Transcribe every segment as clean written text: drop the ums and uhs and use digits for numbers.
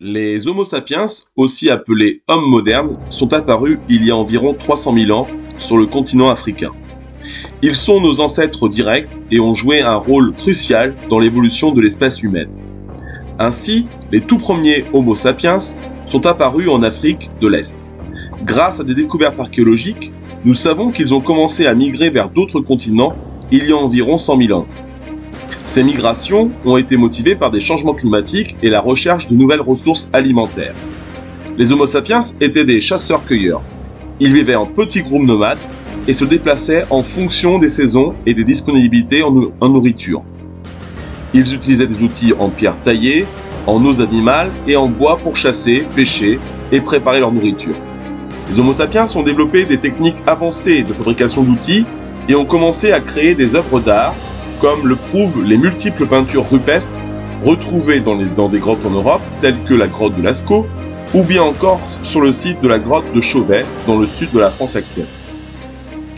Les Homo sapiens, aussi appelés hommes modernes, sont apparus il y a environ 300 000 ans sur le continent africain. Ils sont nos ancêtres directs et ont joué un rôle crucial dans l'évolution de l'espèce humaine. Ainsi, les tout premiers Homo sapiens sont apparus en Afrique de l'Est. Grâce à des découvertes archéologiques, nous savons qu'ils ont commencé à migrer vers d'autres continents il y a environ 100 000 ans. Ces migrations ont été motivées par des changements climatiques et la recherche de nouvelles ressources alimentaires. Les Homo sapiens étaient des chasseurs-cueilleurs. Ils vivaient en petits groupes nomades et se déplaçaient en fonction des saisons et des disponibilités en nourriture. Ils utilisaient des outils en pierre taillée, en os animales et en bois pour chasser, pêcher et préparer leur nourriture. Les Homo sapiens ont développé des techniques avancées de fabrication d'outils et ont commencé à créer des œuvres d'art, comme le prouvent les multiples peintures rupestres retrouvées dans des grottes en Europe, telles que la grotte de Lascaux, ou bien encore sur le site de la grotte de Chauvet, dans le sud de la France actuelle.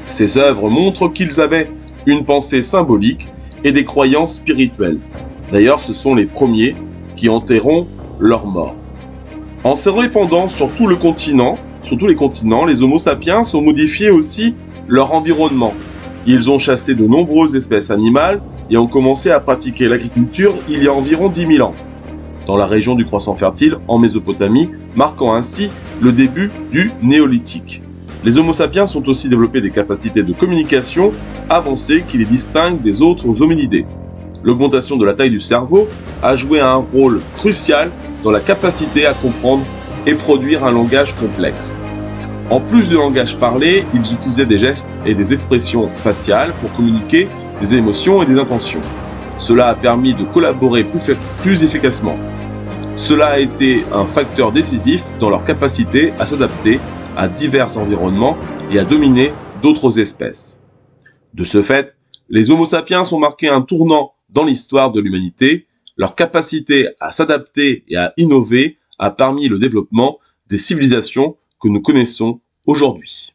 Ces œuvres montrent qu'ils avaient une pensée symbolique et des croyances spirituelles. D'ailleurs, ce sont les premiers qui enterreront leurs morts. En se répandant sur tous les continents, les Homo sapiens ont modifié aussi leur environnement. Ils ont chassé de nombreuses espèces animales et ont commencé à pratiquer l'agriculture il y a environ 10 000 ans, dans la région du Croissant fertile, en Mésopotamie, marquant ainsi le début du Néolithique. Les Homo sapiens ont aussi développé des capacités de communication avancées qui les distinguent des autres hominidés. L'augmentation de la taille du cerveau a joué un rôle crucial dans la capacité à comprendre et produire un langage complexe. En plus du langage parlé, ils utilisaient des gestes et des expressions faciales pour communiquer des émotions et des intentions. Cela a permis de collaborer plus efficacement. Cela a été un facteur décisif dans leur capacité à s'adapter à divers environnements et à dominer d'autres espèces. De ce fait, les Homo sapiens ont marqué un tournant dans l'histoire de l'humanité. Leur capacité à s'adapter et à innover a permis le développement des civilisations que nous connaissons aujourd'hui.